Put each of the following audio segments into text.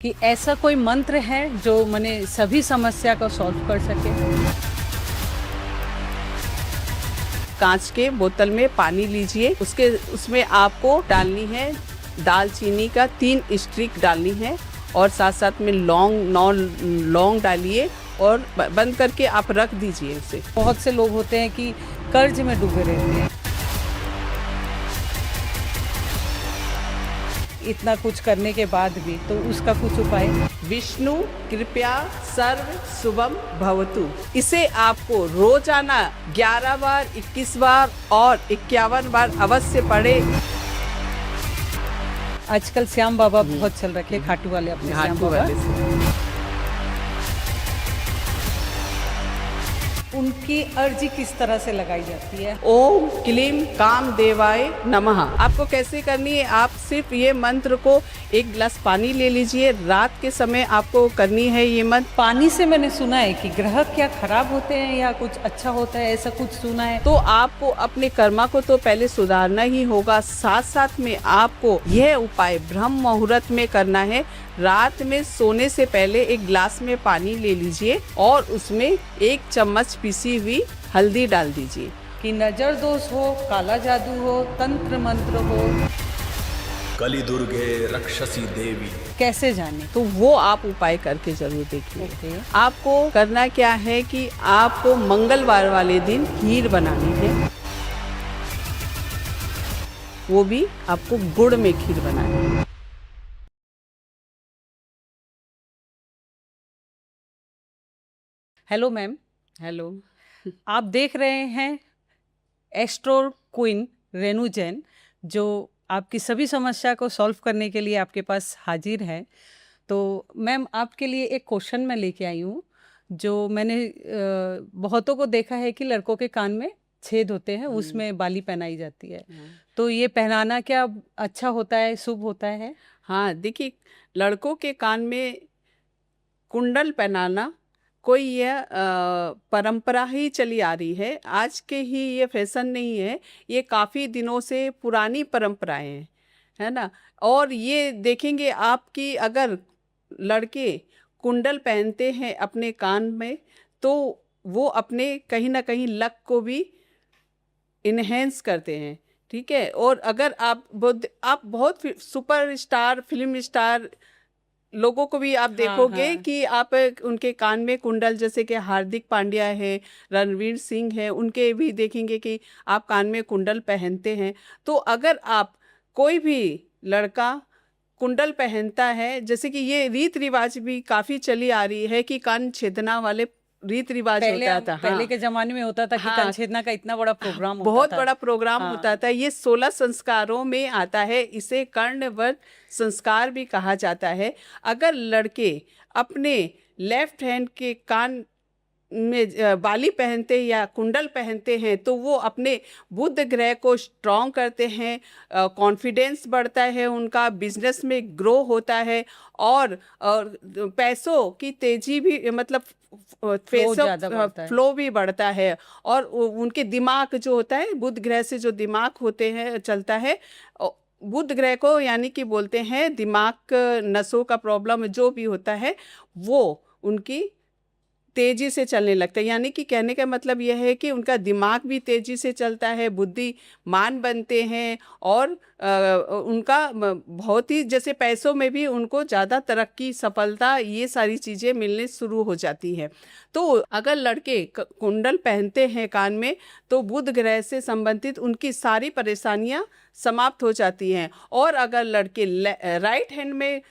कि ऐसा कोई मंत्र है जो मैंने सभी समस्या को सॉल्व कर सके। कांच के बोतल में पानी लीजिए, उसमें आपको डालनी है दालचीनी का 3 स्टिक डालनी है और साथ साथ में लौंग डालिए और बंद करके आप रख दीजिए उसे। बहुत से लोग होते हैं कि कर्ज में डूबे रहते हैं, इतना कुछ करने के बाद भी, तो उसका कुछ उपाय। विष्णु कृपया सर्व शुभम भवतु, इसे आपको रोजाना 11 बार, 21 बार और 51 बार अवश्य पढ़े। आजकल श्याम बाबा बहुत चल रखे, खाटू वाले अपने श्याम बाबा। उनकी अर्जी किस तरह से लगाई जाती है? ओम क्लीम कामदेवाय नमः। आपको कैसे करनी है, आप सिर्फ ये मंत्र को 1 गिलास पानी ले लीजिए, रात के समय आपको करनी है ये मंत्र। पानी से मैंने सुना है कि ग्रह क्या खराब होते हैं या कुछ अच्छा होता है, ऐसा कुछ सुना है। तो आपको अपने कर्मा को तो पहले सुधारना ही होगा, साथ साथ में आपको यह उपाय ब्रह्म मुहूर्त में करना है। रात में सोने से पहले 1 गिलास में पानी ले लीजिए और उसमें 1 चम्मच पिसी हुई हल्दी डाल दीजिए। कि नजर दोष हो, काला जादू हो, तंत्र मंत्र हो, कली दुर्गे रक्षसी देवी, कैसे जाने? तो वो आप उपाय करके जरूर देखिए। ओके। आपको करना क्या है कि आपको मंगलवार वाले दिन खीर बनानी है, वो भी आपको गुड़ में खीर बनानी है। Hello ma'am, hello. आप देख रहे हैं एस्ट्रो क्वीन रेनू जैन, जो आपकी सभी समस्या को सॉल्व करने के लिए आपके पास हाजिर है। तो मैम, आपके लिए एक क्वेश्चन मैं लेके आई हूँ, जो मैंने बहुतों को देखा है कि लड़कों के कान में छेद होते हैं, उसमें बाली पहनाई जाती है। तो ये पहनाना क्या अच्छा होता है, शुभ होता है? हाँ, देखिए, लड़कों के कान में कुंडल पहनाना कोई यह परंपरा ही चली आ रही है, आज के ही ये फैशन नहीं है, ये काफ़ी दिनों से पुरानी परंपराएं हैं, है ना। और ये देखेंगे आपकी अगर लड़के कुंडल पहनते हैं अपने कान में, तो वो अपने कहीं ना कहीं लक को भी इन्हेंस करते हैं, ठीक है। और अगर आप बहुत सुपरस्टार, फिल्म स्टार लोगों को भी आप देखोगे हाँ। कि आप उनके कान में कुंडल, जैसे कि हार्दिक पांड्या है, रणवीर सिंह है, उनके भी देखेंगे कि आप कान में कुंडल पहनते हैं। तो अगर आप कोई भी लड़का कुंडल पहनता है, जैसे कि ये रीत रिवाज भी काफ़ी चली आ रही है कि कान छेदना वाले रीत रिवाज होता था। पहले हाँ, के जमाने में होता था कि हाँ, कान छेदना का इतना बड़ा प्रोग्राम होता बहुत था। बड़ा प्रोग्राम हाँ। होता था। ये 16 संस्कारों में आता है, इसे कर्णवत संस्कार भी कहा जाता है। अगर लड़के अपने लेफ्ट हैंड के कान में बाली पहनते या कुंडल पहनते हैं, तो वो अपने बुध ग्रह को स्ट्रॉन्ग करते हैं, कॉन्फिडेंस बढ़ता है उनका, बिजनेस में ग्रो होता है और पैसों की तेजी भी, मतलब फ्लो भी बढ़ता है। और उनके दिमाग जो होता है, बुध ग्रह से जो दिमाग होते हैं चलता है, बुध ग्रह को यानी कि बोलते हैं दिमाग नसों का प्रॉब्लम जो भी होता है, वो उनकी तेजी से चलने लगता है। यानी कि कहने का मतलब यह है कि उनका दिमाग भी तेजी से चलता है, बुद्धिमान बनते हैं और उनका बहुत ही, जैसे पैसों में भी उनको ज़्यादा तरक्की, सफलता, ये सारी चीज़ें मिलने शुरू हो जाती हैं। तो अगर लड़के कुंडल पहनते हैं कान में, तो बुध ग्रह से संबंधित उनकी सारी परेशानियां समाप्त हो जाती हैं। और अगर लड़के राइट हैंड में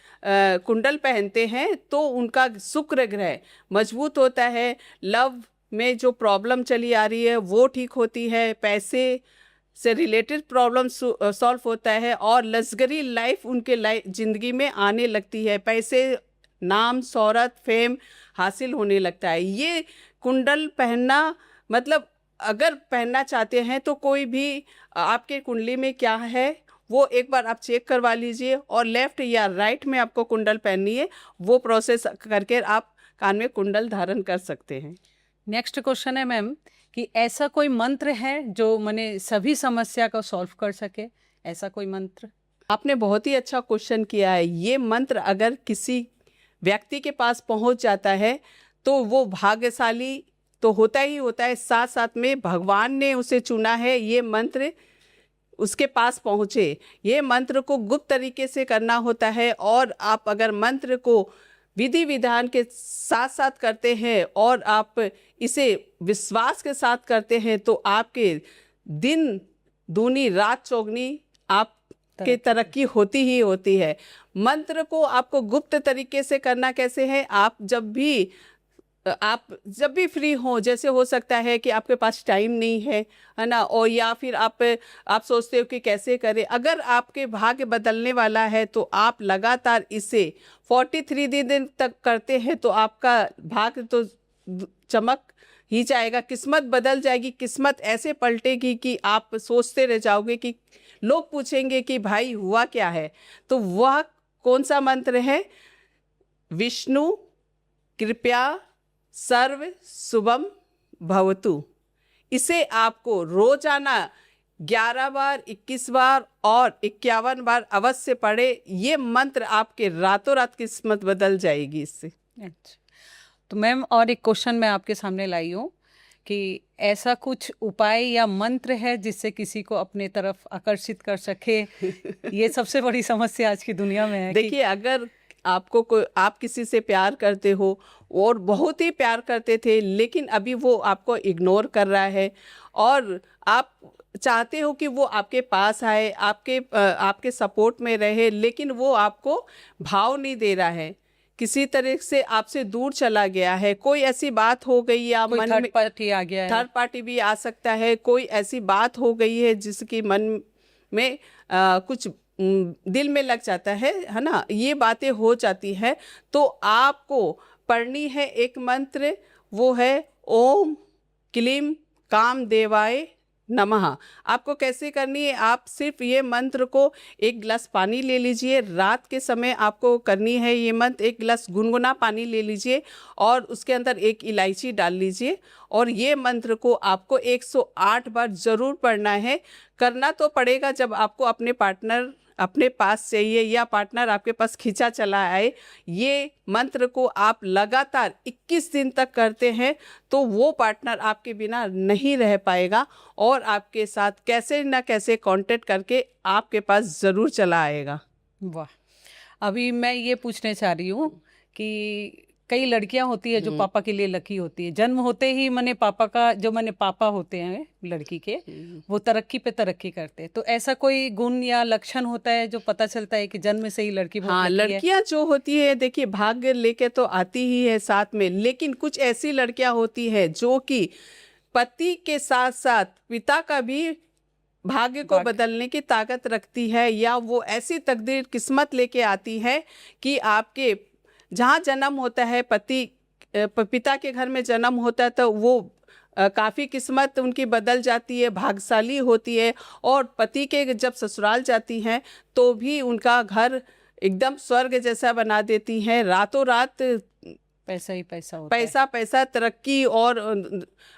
कुंडल पहनते हैं, तो उनका शुक्र ग्रह मजबूत होता है, लव में जो प्रॉब्लम चली आ रही है वो ठीक होती है, पैसे से रिलेटेड प्रॉब्लम सॉल्व होता है और लग्जरी लाइफ उनके जिंदगी में आने लगती है, पैसे, नाम, शोहरत, फेम हासिल होने लगता है। ये कुंडल पहनना, मतलब अगर पहनना चाहते हैं तो कोई भी आपके कुंडली में क्या है वो एक बार आप चेक करवा लीजिए, और लेफ्ट या राइट में आपको कुंडल पहननी है, वो प्रोसेस करके आप कान में कुंडल धारण कर सकते हैं। नेक्स्ट क्वेश्चन है मैम कि ऐसा कोई मंत्र है जो मैंने सभी समस्या को सॉल्व कर सके, ऐसा कोई मंत्र? आपने बहुत ही अच्छा क्वेश्चन किया है। ये मंत्र अगर किसी व्यक्ति के पास पहुंच जाता है तो वो भाग्यशाली तो होता ही होता है, साथ साथ में भगवान ने उसे चुना है ये मंत्र उसके पास पहुँचे। ये मंत्र को गुप्त तरीके से करना होता है, और आप अगर मंत्र को विधि विधान के साथ साथ करते हैं और आप इसे विश्वास के साथ करते हैं तो आपके दिन दूनी रात चौगनी आपके तरक्की होती ही होती है। मंत्र को आपको गुप्त तरीके से करना कैसे है, आप जब भी फ्री हो, जैसे हो सकता है कि आपके पास टाइम नहीं है ना, और या फिर आप सोचते हो कि कैसे करें, अगर आपके भाग्य बदलने वाला है तो आप लगातार इसे 43 दिन तक करते हैं तो आपका भाग्य तो चमक ही जाएगा, किस्मत बदल जाएगी, किस्मत ऐसे पलटेगी कि आप सोचते रह जाओगे कि लोग पूछेंगे कि भाई हुआ क्या है। तो वह कौन सा मंत्र है? विष्णु कृपया सर्व शुभम भवतु। इसे आपको रोजाना 11 बार, 21 बार और 51 बार अवश्य पढ़े। ये मंत्र आपके रातों रात किस्मत बदल जाएगी इससे। अच्छा, तो मैम और एक क्वेश्चन मैं आपके सामने लाई हूँ कि ऐसा कुछ उपाय या मंत्र है जिससे किसी को अपने तरफ आकर्षित कर सके? ये सबसे बड़ी समस्या आज की दुनिया में है। देखिए, अगर आप किसी से प्यार करते हो और बहुत ही प्यार करते थे, लेकिन अभी वो आपको इग्नोर कर रहा है और आप चाहते हो कि वो आपके पास आए, आपके सपोर्ट में रहे, लेकिन वो आपको भाव नहीं दे रहा है, किसी तरह से आपसे दूर चला गया है, कोई ऐसी बात हो गई या कोई मन थर्ड में पार्टी आ गया है, थर्ड पार्टी भी आ सकता है, कोई ऐसी बात हो गई है जिसकी मन में कुछ दिल में लग जाता है ना, ये बातें हो जाती है, तो आपको पढ़नी है एक मंत्र, वो है ओम क्लीम कामदेवाय नमः। आपको कैसे करनी है? आप सिर्फ ये मंत्र को 1 गिलास पानी ले लीजिए, रात के समय आपको करनी है ये मंत्र। 1 गिलास गुनगुना पानी ले लीजिए और उसके अंदर 1 इलायची डाल लीजिए, और ये मंत्र को आपको 108 बार ज़रूर पढ़ना है। करना तो पड़ेगा जब आपको अपने पार्टनर अपने पास चाहिए या पार्टनर आपके पास खींचा चला आए। ये मंत्र को आप लगातार 21 दिन तक करते हैं तो वो पार्टनर आपके बिना नहीं रह पाएगा और आपके साथ कैसे ना कैसे कांटेक्ट करके आपके पास ज़रूर चला आएगा। वाह। अभी मैं ये पूछने चाह रही हूँ कि कई लड़कियां होती है जो पापा के लिए लकी होती है, जन्म होते ही पापा होते हैं लड़की के, वो तरक्की पे तरक्की करते हैं। तो ऐसा कोई गुण या लक्षण होता है जो पता चलता है कि जन्म से ही लड़की बहुत हाँ, लकी है? लड़कियां जो होती है, देखिए, भाग्य लेके तो आती ही है साथ में, लेकिन कुछ ऐसी लड़कियां होती है जो कि पति के साथ साथ पिता का भी भाग्य को बदलने की ताकत रखती है, या वो ऐसी तकदीर किस्मत लेके आती है कि आपके जहाँ जन्म होता है, पिता के घर में जन्म होता है, तो वो काफ़ी किस्मत उनकी बदल जाती है, भाग्यशाली होती है, और पति के जब ससुराल जाती हैं तो भी उनका घर एकदम स्वर्ग जैसा बना देती हैं। रातों रात पैसा ही पैसा होता है। पैसा तरक्की, और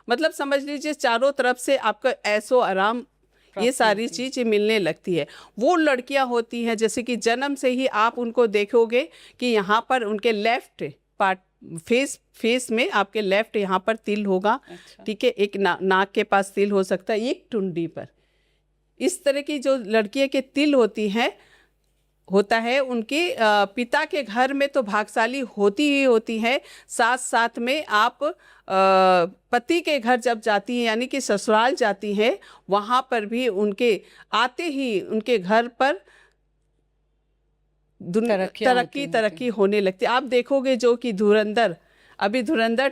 मतलब समझ लीजिए चारों तरफ से आपका ऐसो आराम, ये सारी चीज़ें मिलने लगती है। वो लड़कियां होती हैं जैसे कि जन्म से ही आप उनको देखोगे कि यहाँ पर उनके लेफ्ट पार्ट फेस में आपके लेफ्ट यहाँ पर तिल होगा। अच्छा। ठीक है, एक नाक के पास तिल हो सकता है, एक टुंडी पर। इस तरह की जो लड़कियों के तिल होता है, उनके पिता के घर में तो भाग्यशाली होती ही होती है। साथ साथ में आप पति के घर जब जाती हैं, यानी कि ससुराल जाती हैं, वहाँ पर भी उनके आते ही उनके घर पर तरक्की होने लगती है। आप देखोगे जो कि धुरंधर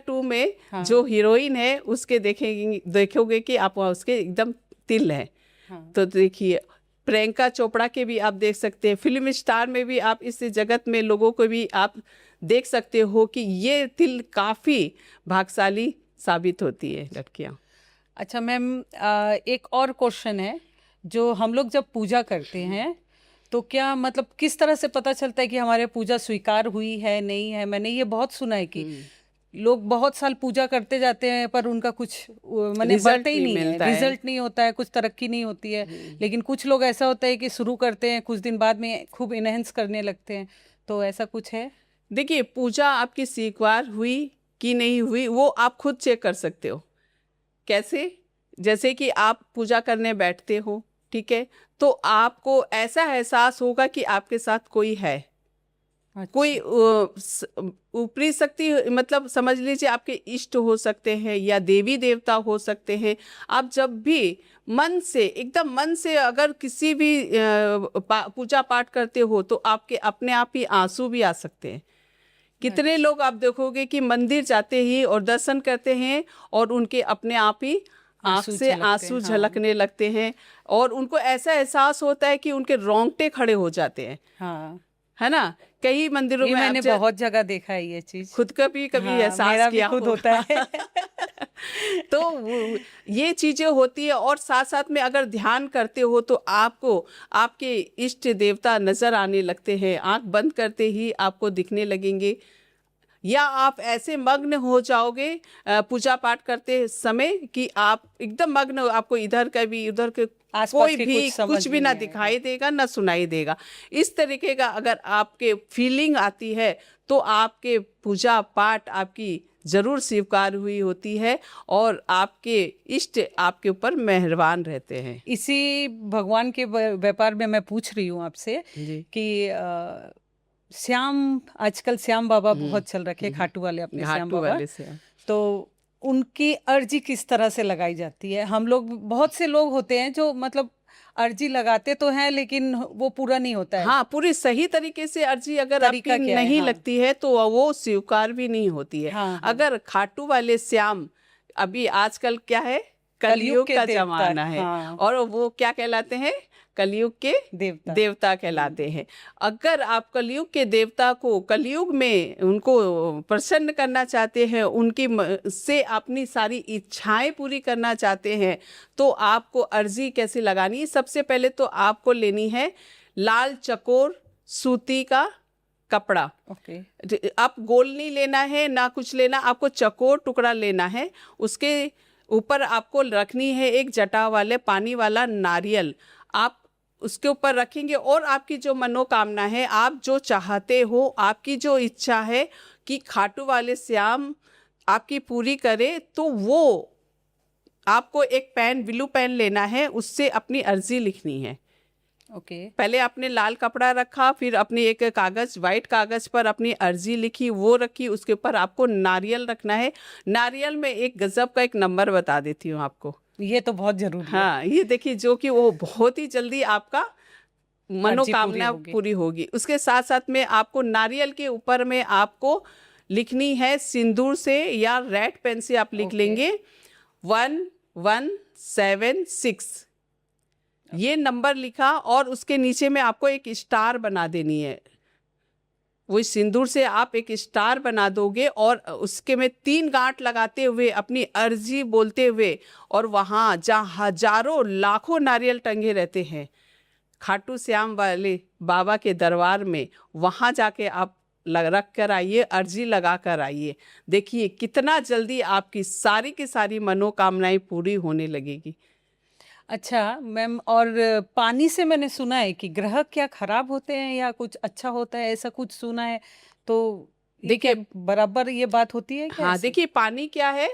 2 में हाँ। जो हीरोइन है उसके देखोगे कि आप उसके एकदम तिल है। हाँ। तो देखिए, प्रियंका चोपड़ा के भी आप देख सकते हैं, फिल्म स्टार में भी आप इस जगत में लोगों को भी आप देख सकते हो कि ये तिल काफ़ी भाग्यशाली साबित होती है लड़कियां। अच्छा मैम, एक और क्वेश्चन है, जो हम लोग जब पूजा करते हैं तो क्या मतलब किस तरह से पता चलता है कि हमारे पूजा स्वीकार हुई है नहीं है? मैंने ये बहुत सुना है कि लोग बहुत साल पूजा करते जाते हैं पर उनका कुछ मैंने बढ़ते ही नहीं है, रिजल्ट नहीं होता है, कुछ तरक्की नहीं होती है। लेकिन कुछ लोग ऐसा होता है कि शुरू करते हैं, कुछ दिन बाद में खूब इनहेंस करने लगते हैं, तो ऐसा कुछ है? देखिए, पूजा आपकी स्वीकार हुई कि नहीं हुई वो आप खुद चेक कर सकते हो। कैसे? जैसे कि आप पूजा करने बैठते हो, ठीक है, तो आपको ऐसा एहसास होगा कि आपके साथ कोई है, कोई ऊपरी शक्ति, मतलब समझ लीजिए आपके इष्ट हो सकते हैं या देवी देवता हो सकते हैं। आप जब भी मन से, एकदम मन से अगर किसी भी पूजा पाठ करते हो तो आपके अपने आप ही आंसू भी आ सकते हैं। कितने लोग आप देखोगे कि मंदिर जाते ही और दर्शन करते हैं और उनके अपने आप ही आंख से आंसू झलकने लगते हैं और उनको ऐसा एहसास होता है कि उनके रोंगटे खड़े हो जाते हैं। हाँ, है ना? कई मंदिरों में मैंने बहुत जगह देखा है ये चीज, खुद का भी कभी हाँ, एहसास मेरा किया भी खुद होगा। होता है। तो ये चीजें होती है और साथ साथ में अगर ध्यान करते हो तो आपको आपके इष्ट देवता नजर आने लगते हैं, आंख बंद करते ही आपको दिखने लगेंगे, या आप ऐसे मग्न हो जाओगे पूजा पाठ करते समय कि आप एकदम मग्न, आपको इधर का भी उधर के कोई भी कुछ भी ना दिखाई देगा ना सुनाई देगा। इस तरीके का अगर आपके फीलिंग आती है तो आपके पूजा पाठ आपकी जरूर स्वीकार हुई होती है और आपके इष्ट आपके ऊपर मेहरबान रहते हैं। इसी भगवान के व्यापार में मैं पूछ रही हूँ आपसे कि श्याम, आजकल श्याम बाबा बहुत चल रखे, खाटू वाले, अपने श्याम बाबा, तो उनकी अर्जी किस तरह से लगाई जाती है? हम लोग, बहुत से लोग होते हैं जो मतलब अर्जी लगाते तो हैं लेकिन वो पूरा नहीं होता है। हाँ, पूरी सही तरीके से अर्जी अगर आपकी नहीं लगती है तो वो स्वीकार भी नहीं होती है। हाँ, अगर खाटू वाले श्याम, अभी आजकल क्या है, कलयुग का जमाना है, और वो क्या कहलाते हैं, कलयुग के देवता कहलाते हैं। अगर आप कलयुग के देवता को कलयुग में उनको प्रसन्न करना चाहते हैं, उनकी से अपनी सारी इच्छाएं पूरी करना चाहते हैं, तो आपको अर्जी कैसे लगानी है? सबसे पहले तो आपको लेनी है लाल चकोर सूती का कपड़ा। आप गोल नहीं लेना है ना कुछ लेना, आपको चकोर टुकड़ा लेना है। उसके ऊपर आपको रखनी है एक जटा वाले पानी वाला नारियल, आप उसके ऊपर रखेंगे और आपकी जो मनोकामना है, आप जो चाहते हो, आपकी जो इच्छा है कि खाटू वाले श्याम आपकी पूरी करे, तो वो आपको एक पेन, ब्लू पेन लेना है, उससे अपनी अर्जी लिखनी है। पहले आपने लाल कपड़ा रखा, फिर अपने एक कागज, वाइट कागज पर अपनी अर्जी लिखी, वो रखी, उसके ऊपर आपको नारियल रखना है। नारियल में एक गजब का एक नंबर बता देती हूँ आपको, ये तो बहुत जरूरी है। हाँ, ये देखिए, जो कि वो बहुत ही जल्दी आपका मनोकामना पूरी होगी। उसके साथ साथ में आपको नारियल के ऊपर में आपको लिखनी है सिंदूर से या रेड पेन से आप लिख लेंगे 1176, ये नंबर लिखा, और उसके नीचे में आपको एक स्टार बना देनी है। वो सिंदूर से आप एक स्टार बना दोगे और उसके में 3 गांठ लगाते हुए अपनी अर्जी बोलते हुए, और वहाँ जहाँ हजारों लाखों नारियल टंगे रहते हैं खाटू श्याम वाले बाबा के दरबार में, वहाँ जाके आप रख कर आइए, अर्जी लगा कर आइए। देखिए कितना जल्दी आपकी सारी की सारी मनोकामनाएं पूरी होने लगेगी। अच्छा मैम, और पानी से मैंने सुना है कि ग्रह क्या खराब होते हैं या कुछ अच्छा होता है, ऐसा कुछ सुना है, तो देखिए बराबर ये बात होती है क्या? हाँ, देखिए पानी क्या है,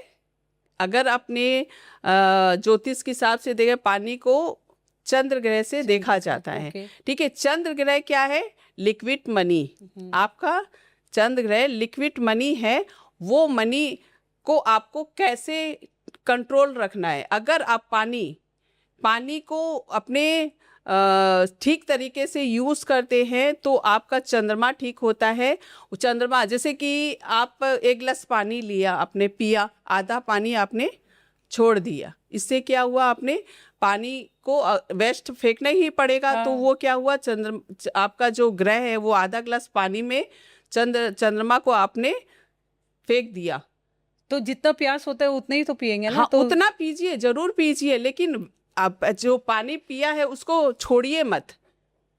अगर अपने ज्योतिष के हिसाब से देखें, पानी को चंद्र ग्रह से देखा जाता है। ठीक है, चंद्र ग्रह क्या है? Liquid money. आपका चंद्र ग्रह लिक्विड मनी है। वो मनी को आपको कैसे कंट्रोल रखना है? अगर आप पानी को अपने ठीक तरीके से यूज़ करते हैं तो आपका चंद्रमा ठीक होता है। चंद्रमा, जैसे कि आप एक गिलास पानी लिया, आपने पिया, आधा पानी आपने छोड़ दिया, इससे क्या हुआ? आपने पानी को वेस्ट फेंकना ही पड़ेगा। हाँ। तो वो क्या हुआ? आपका जो ग्रह है वो आधा गिलास पानी में चंद्रमा को आपने फेंक दिया। तो जितना प्यास होता है उतना ही तो पिएंगे ना? हाँ, तो उतना पीजिए, जरूर पीजिए, लेकिन आप जो पानी पिया है उसको छोड़िए मत।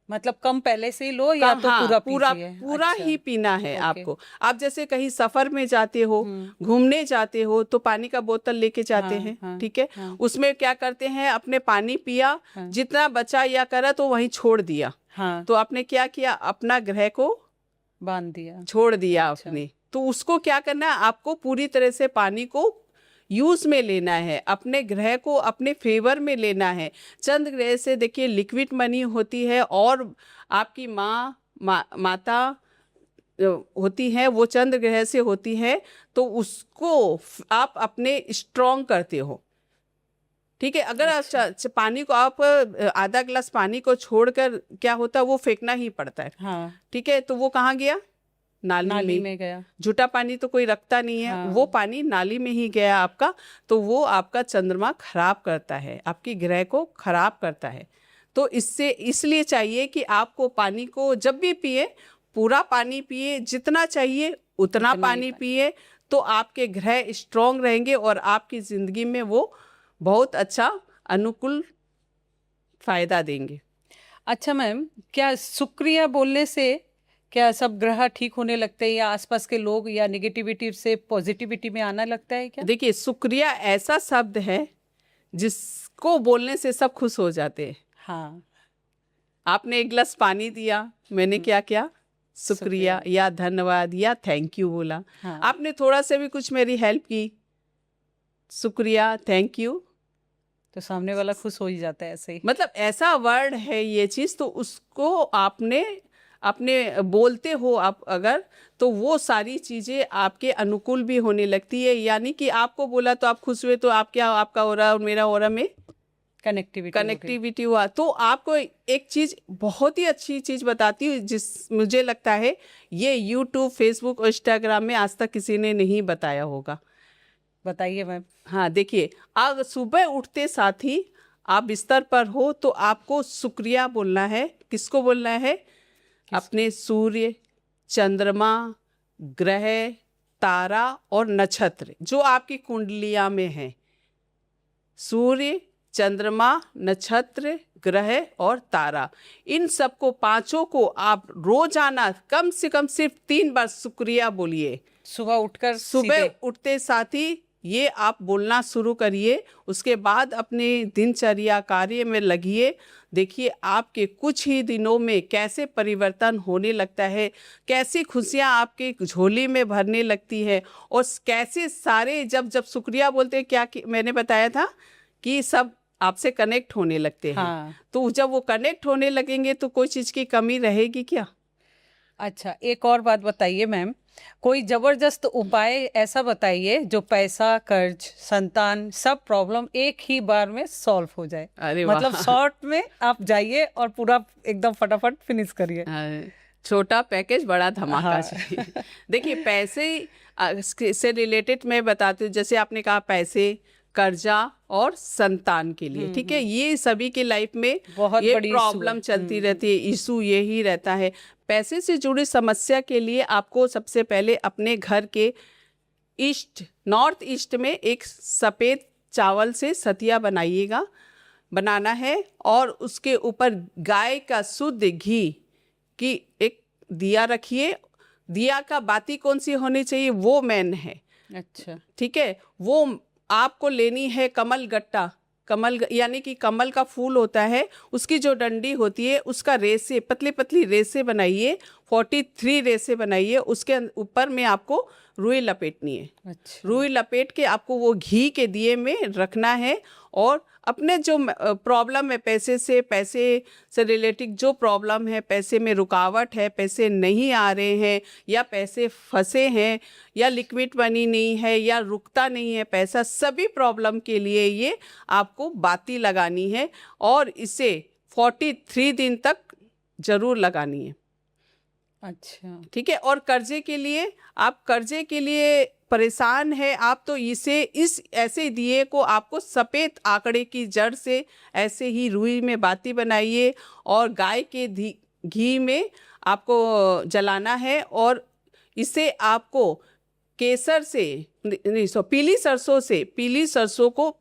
मतलब कम पहले से ही लो या तो हाँ, पूरा अच्छा। ही पीना है आपको। आप जैसे कहीं सफर में जाते हो, घूमने जाते हो, तो पानी का बोतल लेके जाते हैं। ठीक है, उसमें क्या करते हैं? अपने पानी पिया, जितना बचा या करा तो वहीं छोड़ दिया। तो आपने क्या किया? अपना ग्रह को बांध दिया। छोड़ दिया अच्छा। आपने, तो उसको क्या करना है, आपको पूरी तरह से पानी को यूज में लेना है, अपने ग्रह को अपने फेवर में लेना है। चंद्र ग्रह से देखिए लिक्विड मनी होती है, और आपकी माता होती है वो चंद्र ग्रह से होती है, तो उसको आप अपने स्ट्रॉन्ग करते हो। ठीक है, अगर आप पानी को आप आधा गिलास पानी को छोड़कर क्या होता है, वो फेंकना ही पड़ता है। हाँ, ठीक है, तो वो कहाँ गया, नाली में। में गया। झूठा पानी तो कोई रखता नहीं है, हाँ। वो पानी नाली में ही गया आपका, तो वो आपका चंद्रमा खराब करता है, आपकी ग्रह को खराब करता है। तो इसलिए चाहिए कि आपको पानी को जब भी पिए, पूरा पानी पिए, जितना चाहिए उतना पानी पिए, तो आपके ग्रह स्ट्रांग रहेंगे और आपकी जिंदगी में वो बहुत अच्छा अनुकूल फायदा देंगे। अच्छा मैम, क्या शुक्रिया बोलने से क्या सब ग्रह ठीक होने लगते हैं, या आसपास के लोग या नेगेटिविटी से पॉजिटिविटी में आना लगता है क्या? देखिए, शुक्रिया ऐसा शब्द है जिसको बोलने से सब खुश हो जाते हैं। हाँ, आपने एक गिलास पानी दिया, मैंने क्या किया, शुक्रिया या धन्यवाद या थैंक यू बोला। हाँ। आपने थोड़ा सा भी कुछ मेरी हेल्प की, शुक्रिया थैंक यू, तो सामने वाला खुश हो ही जाता है ऐसे ही। मतलब ऐसा वर्ड है ये चीज़, तो उसको आपने अपने बोलते हो आप अगर, तो वो सारी चीज़ें आपके अनुकूल भी होने लगती है। यानी कि आपको बोला तो आप खुश हुए, तो आप क्या, आपका हो रहा और मेरा हो रहा में कनेक्टिविटी हुआ। तो आपको एक चीज़, बहुत ही अच्छी चीज़ बताती हूँ, जिस मुझे लगता है ये यूट्यूब, फेसबुक और इंस्टाग्राम में आज तक किसी ने नहीं बताया होगा। बताइए मैम। हाँ, देखिए, आज सुबह उठते साथ ही आप बिस्तर पर हो तो आपको शुक्रिया बोलना है। किसको बोलना है? अपने सूर्य, चंद्रमा, ग्रह, तारा और नक्षत्र जो आपकी कुंडलिया में है। सूर्य, चंद्रमा, नक्षत्र, ग्रह और तारा, इन सबको पांचों को आप रोजाना कम से कम सिर्फ 3 बार शुक्रिया बोलिए। सुबह उठते साथ ही ये आप बोलना शुरू करिए। उसके बाद अपने दिनचर्या कार्य में लगिए। देखिए आपके कुछ ही दिनों में कैसे परिवर्तन होने लगता है, कैसी खुशियाँ आपके झोली में भरने लगती है, और कैसे सारे जब शुक्रिया बोलते हैं, क्या मैंने बताया था कि सब आपसे कनेक्ट होने लगते हैं। हाँ। तो जब वो कनेक्ट होने लगेंगे तो कोई चीज़ की कमी रहेगी क्या? अच्छा, एक और बात बताइए मैम, कोई जबरदस्त उपाय ऐसा बताइए जो पैसा, कर्ज, संतान, सब प्रॉब्लम एक ही बार में सॉल्व हो जाए। अरे वाह। मतलब शॉर्ट में आप जाइए और पूरा एकदम फटाफट फिनिश करिए। छोटा पैकेज बड़ा धमाका हाँ। चाहिए। देखिए, पैसे से रिलेटेड मैं बताती हूँ। जैसे आपने कहा पैसे, कर्जा और संतान के लिए, ठीक है, ये सभी के लाइफ में बहुत ये बड़ी प्रॉब्लम चलती रहती है, इशू यही रहता है। पैसे से जुड़ी समस्या के लिए आपको सबसे पहले अपने घर के नॉर्थ ईस्ट में एक सफ़ेद चावल से सतिया बनाना है, और उसके ऊपर गाय का शुद्ध घी की एक दिया रखिए। दिया का बाती कौन सी होनी चाहिए, वो मेन है। अच्छा, ठीक है, वो आपको लेनी है कमल गट्टा। यानी कि कमल का फूल होता है, उसकी जो डंडी होती है उसका रेसे, पतली पतली रेसे बनाइए, 43 रेसे बनाइए। उसके ऊपर में आपको रुई लपेटनी है। अच्छा। रुई लपेट के आपको वो घी के दिए में रखना है, और अपने जो प्रॉब्लम है पैसे से रिलेटेड जो प्रॉब्लम है, पैसे में रुकावट है, पैसे नहीं आ रहे हैं, या पैसे फंसे हैं, या लिक्विड मनी नहीं है, या रुकता नहीं है पैसा, सभी प्रॉब्लम के लिए ये आपको बाती लगानी है, और इसे 43 दिन तक जरूर लगानी है। अच्छा, ठीक है। और कर्जे के लिए परेशान है आप, तो ऐसे दिए को आपको सफ़ेद आंकड़े की जड़ से ऐसे ही रुई में बाती बनाइए, और गाय के घी में आपको जलाना है, और इसे आपको केसर से पीली सरसों को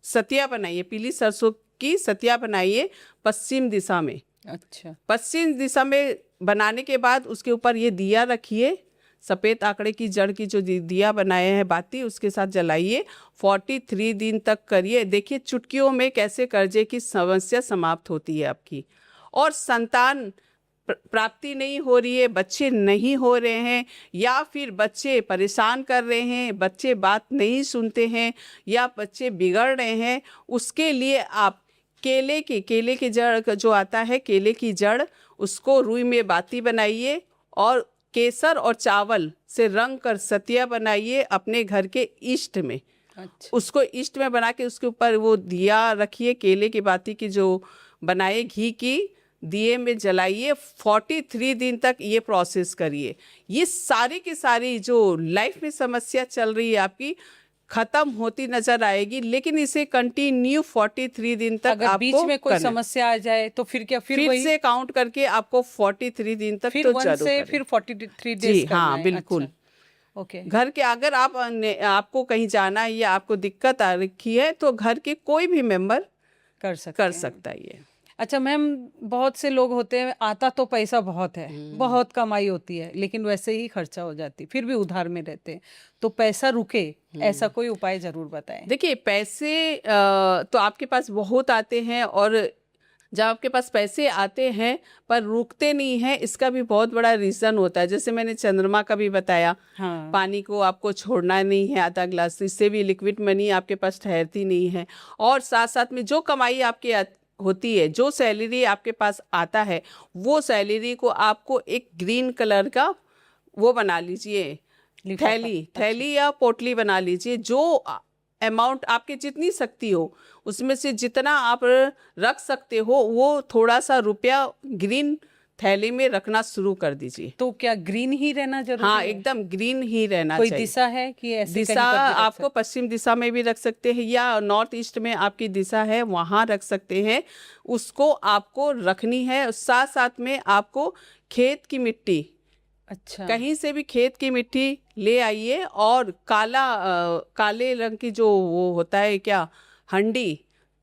सतिया बनाइए, पीली सरसों की सतिया बनाइए पश्चिम दिशा में। अच्छा, पश्चिम दिशा में बनाने के बाद उसके ऊपर ये दिया रखिए, सफ़ेद आंकड़े की जड़ की जो दिया बनाए हैं बाती, उसके साथ जलाइए। 43 दिन तक करिए। देखिए चुटकियों में कैसे कर्जे की समस्या समाप्त होती है आपकी। और संतान प्राप्ति नहीं हो रही है, बच्चे नहीं हो रहे हैं, या फिर बच्चे परेशान कर रहे हैं, बच्चे बात नहीं सुनते हैं, या बच्चे बिगड़ रहे हैं, उसके लिए आप केले की जड़ का जो आता है, केले की जड़, उसको रुई में बाती बनाइए और केसर और चावल से रंग कर सतिया बनाइए अपने घर के ईस्ट में। अच्छा, उसको ईस्ट में बना के उसके ऊपर वो दिया रखिए, केले की बाती की जो बनाए, घी की दिए में जलाइए। 43 दिन तक ये प्रोसेस करिए। ये सारी की सारी जो लाइफ में समस्या चल रही है आपकी, खत्म होती नजर आएगी। लेकिन इसे कंटिन्यू 43 दिन तक अगर आपको बीच में कोई करना है। समस्या आ जाए तो फिर क्या, फिर वही, से काउंट करके आपको 43 दिन तक फिर तो 1 जरूर से करें। फिर 43 जी डेज करना हाँ, है? बिल्कुल। अच्छा, ओके, घर के अगर आपको कहीं जाना है या आपको दिक्कत आ रखी है, तो घर के कोई भी मेंबर कर सकते कर हैं। सकता है ये। अच्छा मैम, बहुत से लोग होते हैं, आता तो पैसा बहुत है, बहुत कमाई होती है, लेकिन वैसे ही खर्चा हो जाती, फिर भी उधार में रहते हैं, तो पैसा रुके, ऐसा कोई उपाय जरूर बताएं। देखिए, पैसे तो आपके पास बहुत आते हैं, और जब आपके पास पैसे आते हैं पर रुकते नहीं हैं, इसका भी बहुत बड़ा रीज़न होता है। जैसे मैंने चंद्रमा का भी बताया, हाँ, पानी को आपको छोड़ना नहीं है आधा ग्लास, इससे भी लिक्विड मनी आपके पास ठहरती नहीं है। और साथ साथ में जो कमाई आपकी होती है, जो सैलरी आपके पास आता है, वो सैलरी को आपको एक ग्रीन कलर का वो बना लीजिए, लिफाफा। थैली या पोटली बना लीजिए। जो अमाउंट आपकी जितनी शक्ति हो, उसमें से जितना आप रख सकते हो, वो थोड़ा सा रुपया ग्रीन थैली में रखना शुरू कर दीजिए। तो क्या ग्रीन ही रहना जरूरी हाँ, है? एकदम ग्रीन ही रहना कोई चाहिए। दिशा है कि ऐसे दिशा कहीं पर भी रख आपको पश्चिम दिशा में भी रख सकते हैं, या नॉर्थ ईस्ट में आपकी दिशा है वहाँ रख सकते हैं। उसको आपको रखनी है। साथ साथ में आपको खेत की मिट्टी, अच्छा, कहीं से भी खेत की मिट्टी ले आइए, और काले रंग की जो वो होता है क्या, हंडी,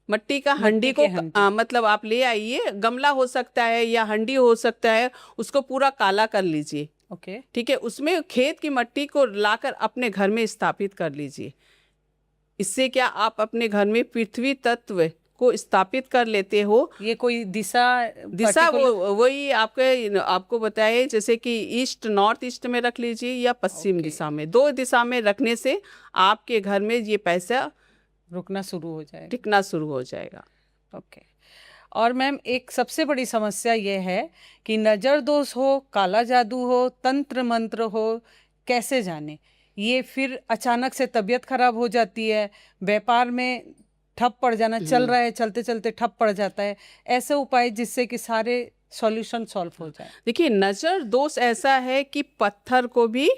मट्टी का हंडी के को हंडी। मतलब आप ले आइए। गमला हो सकता है या हंडी हो सकता है, उसको पूरा काला कर लीजिए। ओके, ठीक है, उसमें खेत की मिट्टी को लाकर अपने घर में स्थापित कर लीजिए। इससे क्या, आप अपने घर में पृथ्वी तत्व को स्थापित कर लेते हो। ये कोई दिशा दिशा वही आपको बताए, जैसे कि ईस्ट नॉर्थ ईस्ट में रख लीजिए या पश्चिम दिशा में। 2 दिशा में रखने से आपके घर में ये पैसा रुकना शुरू हो जाएगा। टिकना शुरू हो जाएगा। ओके। और मैम, एक सबसे बड़ी समस्या ये है कि नज़र दोष हो, काला जादू हो, तंत्र मंत्र हो, कैसे जाने? ये फिर अचानक से तबीयत खराब हो जाती है, व्यापार में ठप पड़ जाना, चल रहा है, चलते चलते ठप पड़ जाता है। ऐसे उपाय जिससे कि सारे सॉल्यूशन सॉल्व हो जाए। देखिए, नजर दोष ऐसा है कि पत्थर को भी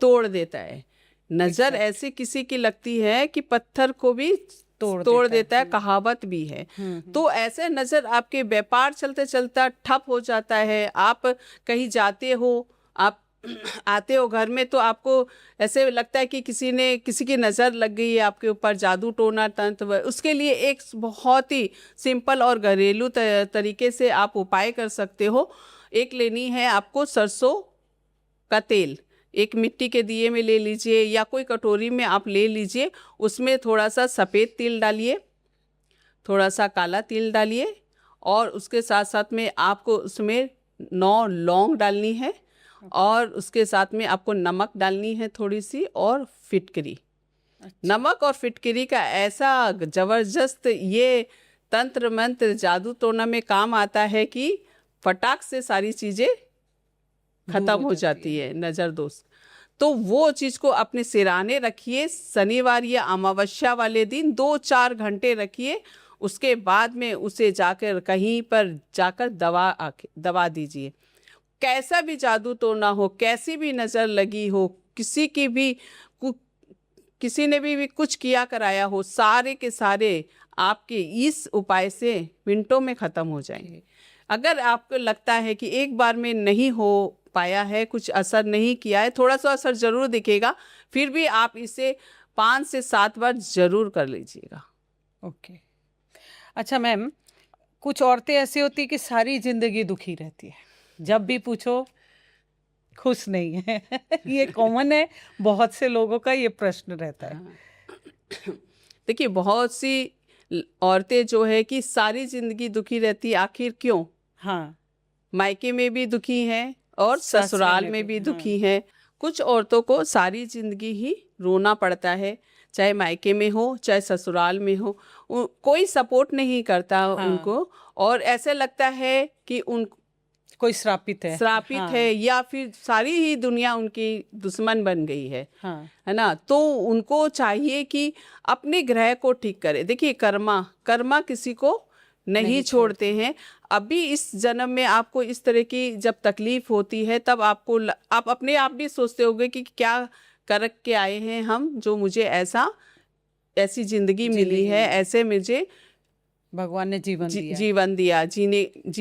तोड़ देता है। नजर ऐसी किसी की लगती है कि पत्थर को भी तोड़ देता है, कहावत भी है। तो ऐसे नजर आपके व्यापार चलते चलता ठप हो जाता है। आप कहीं जाते हो, आप आते हो घर में, तो आपको ऐसे लगता है कि किसी की नज़र लग गई है आपके ऊपर, जादू टोना तंत्र। उसके लिए एक बहुत ही सिंपल और घरेलू तरीके से आप उपाय कर सकते हो। एक लेनी है आपको सरसों का तेल, एक मिट्टी के दिए में ले लीजिए, या कोई कटोरी में आप ले लीजिए। उसमें थोड़ा सा सफ़ेद तिल डालिए, थोड़ा सा काला तिल डालिए, और उसके साथ साथ में आपको उसमें 9 लौंग डालनी है, और उसके साथ में आपको नमक डालनी है थोड़ी सी, और फिटकरी। नमक और फिटकरी का ऐसा ज़बरदस्त ये तंत्र मंत्र जादू टोना में काम आता है कि फटाक से सारी चीज़ें खत्म हो जाती है, नज़र दोष। तो वो चीज़ को अपने सिराने रखिए। शनिवार या अमावस्या वाले दिन 2-4 घंटे रखिए। उसके बाद में उसे जाकर कहीं पर जाकर दबा दीजिए। कैसा भी जादू टोना हो, कैसी भी नज़र लगी हो, किसी ने भी कुछ किया कराया हो, सारे के सारे आपके इस उपाय से मिनटों में ख़त्म हो जाएंगे। अगर आपको लगता है कि एक बार में नहीं हो पाया है, कुछ असर नहीं किया है, थोड़ा सा असर ज़रूर दिखेगा, फिर भी आप इसे 5 से 7 बार ज़रूर कर लीजिएगा। ओके। अच्छा मैम, कुछ औरतें ऐसी होती कि सारी ज़िंदगी दुखी रहती है, जब भी पूछो खुश नहीं है। ये कॉमन है, बहुत से लोगों का ये प्रश्न रहता है। देखिए, बहुत सी औरतें जो है कि सारी ज़िंदगी दुखी रहती, आखिर क्यों? हाँ, मायके में भी दुखी हैं और ससुराल ससुराल में में भी, भी दुखी हैं। कुछ औरतों को सारी जिंदगी ही रोना पड़ता है, चाहे मायके में हो चाहे ससुराल में हो। कोई सपोर्ट नहीं करता हाँ। उनको, और ऐसे लगता है कि उन कोई श्रापित है। श्रापित हाँ, है, या फिर सारी ही दुनिया उनकी दुश्मन बन गई हाँ, है ना। तो उनको चाहिए कि अपने ग्रह को ठीक करे। देखिए, कर्मा किसी को नहीं नहीं छोड़ते हैं। अभी इस जन्म में आपको इस तरह की जब तकलीफ होती है, तब आप अपने आप भी सोचते होंगे कि क्या कर के आए हैं हम, जो मुझे ऐसी जिंदगी मिली जिंदगी है, मिली। ऐसे मुझे भगवान ने जीवन दिया है। जीवन दिया, जी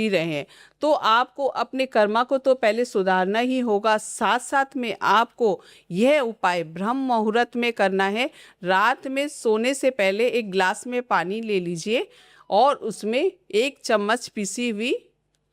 रहे हैं। तो आपको अपने कर्मा को तो पहले सुधारना ही होगा। साथ साथ में आपको यह उपाय ब्रह्म मुहूर्त में करना है। रात में सोने से पहले एक ग्लास में पानी ले लीजिए और उसमें 1 चम्मच पिसी हुई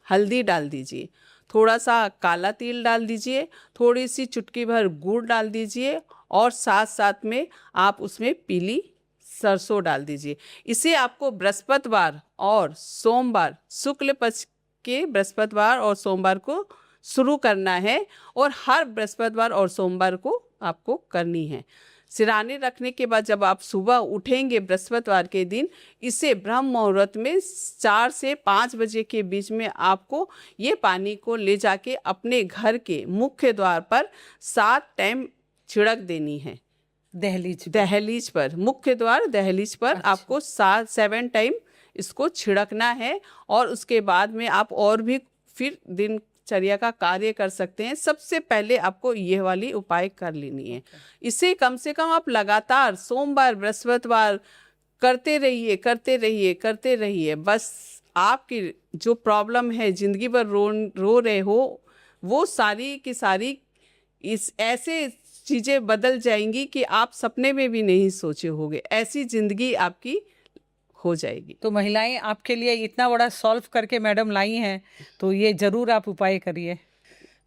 हल्दी डाल दीजिए, थोड़ा सा काला तिल डाल दीजिए, थोड़ी सी चुटकी भर गुड़ डाल दीजिए, और साथ साथ में आप उसमें पीली सरसों डाल दीजिए। इसे आपको बृहस्पतिवार और सोमवार, शुक्ल पक्ष के बृहस्पतिवार और सोमवार को शुरू करना है, और हर बृहस्पतिवार और सोमवार को आपको करनी है। सिराने रखने के बाद जब आप सुबह उठेंगे बृहस्पतिवार के दिन, इसे ब्रह्म मुहूर्त में 4 से 5 बजे के बीच में आपको ये पानी को ले जाके अपने घर के मुख्य द्वार पर 7 टाइम छिड़क देनी है। दहलीज पर, मुख्य द्वार दहलीज पर अच्छा। आपको 7 टाइम इसको छिड़कना है। और उसके बाद में आप और भी फिर दिनचर्या का कार्य कर सकते हैं। सबसे पहले आपको यह वाली उपाय कर लेनी है। इसे कम से कम आप लगातार सोमवार बृहस्पतिवार करते रहिए। बस आपकी जो प्रॉब्लम है, जिंदगी भर रो रहे हो, वो सारी की सारी इस ऐसे चीज़ें बदल जाएंगी कि आप सपने में भी नहीं सोचे होंगे। ऐसी जिंदगी आपकी हो जाएगी। तो महिलाएं आपके लिए इतना बड़ा सॉल्व करके मैडम लाई हैं, तो ये जरूर आप उपाय करिए।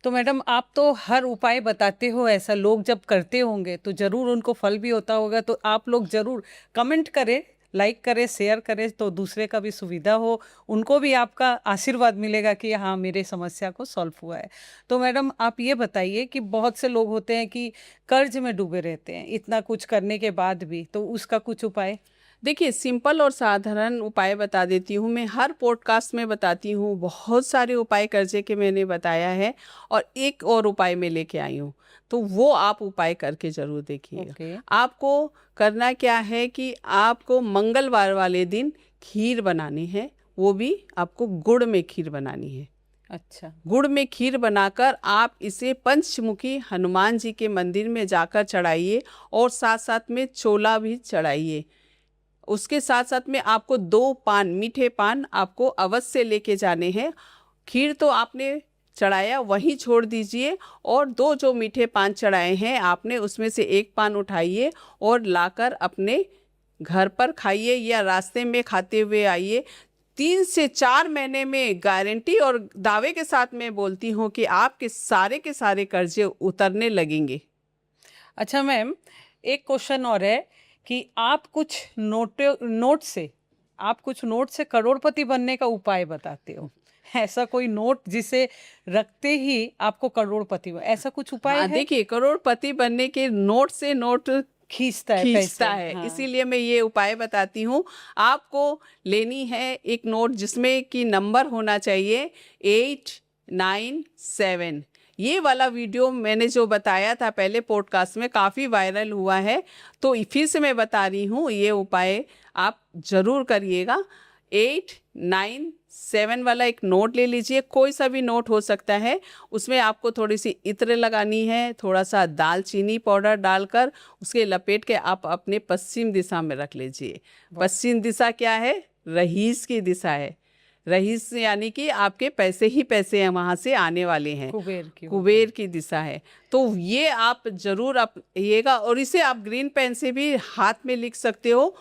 तो मैडम, आप तो हर उपाय बताते हो, ऐसा लोग जब करते होंगे तो जरूर उनको फल भी होता होगा। तो आप लोग जरूर कमेंट करें, लाइक करें, शेयर करें, तो दूसरे का भी सुविधा हो, उनको भी आपका आशीर्वाद मिलेगा कि हाँ, मेरे समस्या को सॉल्व हुआ है। तो मैडम, आप ये बताइए कि बहुत से लोग होते हैं कि कर्ज में डूबे रहते हैं इतना कुछ करने के बाद भी, तो उसका कुछ उपाय? देखिए, सिंपल और साधारण उपाय बता देती हूँ। मैं हर पॉडकास्ट में बताती हूँ, बहुत सारे उपाय कर्जे के मैंने बताया है, और एक और उपाय मैं लेके आई हूँ, तो वो आप उपाय करके जरूर देखिएगा। ओके। आपको करना क्या है कि आपको मंगलवार वाले दिन खीर बनानी है, वो भी आपको गुड़ में खीर बनानी है। अच्छा। गुड़ में खीर बनाकर आप इसे पंचमुखी हनुमान जी के मंदिर में जाकर चढ़ाइए, और साथ साथ में छोला भी चढ़ाइए। उसके साथ साथ में आपको 2 पान, मीठे पान आपको अवश्य लेके जाने हैं। खीर तो आपने चढ़ाया, वहीं छोड़ दीजिए, और 2 जो मीठे पान चढ़ाए हैं आपने, उसमें से 1 पान उठाइए और लाकर अपने घर पर खाइए, या रास्ते में खाते हुए आइए। 3 से 4 महीने में गारंटी और दावे के साथ मैं बोलती हूँ कि आपके सारे के सारे कर्जे उतरने लगेंगे। अच्छा मैम, एक क्वेश्चन और है कि आप कुछ नोट से करोड़पति बनने का उपाय बताते हो। ऐसा कोई नोट जिसे रखते ही आपको करोड़पति ऐसा कुछ उपाय है? देखिए, करोड़पति बनने के नोट से नोट खींचता है खींचता पैसे। है। हाँ। इसीलिए मैं ये उपाय बताती हूँ। आपको लेनी है एक नोट जिसमें कि नंबर होना चाहिए 897। ये वाला वीडियो मैंने जो बताया था पहले पॉडकास्ट में, काफ़ी वायरल हुआ है, तो फिर से मैं बता रही हूँ, ये उपाय आप ज़रूर करिएगा। 897 वाला एक नोट ले लीजिए, कोई सा भी नोट हो सकता है। उसमें आपको थोड़ी सी इत्र लगानी है, थोड़ा सा दालचीनी पाउडर डालकर उसके लपेट के आप अपने पश्चिम दिशा में रख लीजिए। पश्चिम दिशा क्या है? रईस की दिशा है। रईस यानी कि आपके पैसे ही पैसे हैं, वहाँ से आने वाले हैं। कुबेर की दिशा है। तो ये आप जरूर अपनाइएगा, और इसे आप ग्रीन पेन से भी हाथ में लिख सकते हो।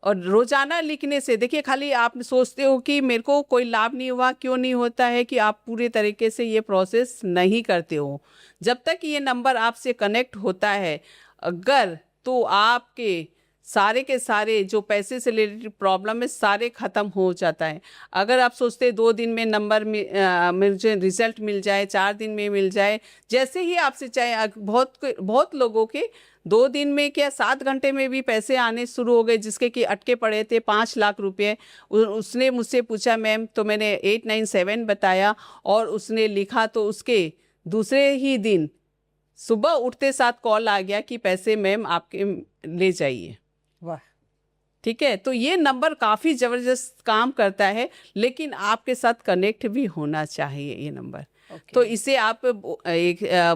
और रोजाना लिखने से, देखिए, खाली आप सोचते हो कि मेरे को कोई लाभ नहीं हुआ, क्यों नहीं होता है कि आप पूरे तरीके से ये प्रोसेस नहीं करते हो। जब तक ये नंबर आपसे कनेक्ट होता है अगर, तो आपके सारे के सारे जो पैसे से रिलेटेड प्रॉब्लम है सारे ख़त्म हो जाता है। अगर आप सोचते हैं 2 दिन में नंबर मुझे रिजल्ट मिल जाए, 4 दिन में मिल जाए, जैसे ही आपसे चाहे बहुत लोगों के 2 दिन में क्या 7 घंटे में भी पैसे आने शुरू हो गए, जिसके कि अटके पड़े थे 5 लाख रुपए। उसने मुझसे पूछा मैम, तो मैंने 897 बताया और उसने लिखा, तो उसके दूसरे ही दिन सुबह उठते साथ कॉल आ गया कि पैसे मैम आपके ले जाइए। वाह। ठीक है, तो ये नंबर काफ़ी ज़बरदस्त काम करता है, लेकिन आपके साथ कनेक्ट भी होना चाहिए ये नंबर। तो इसे आप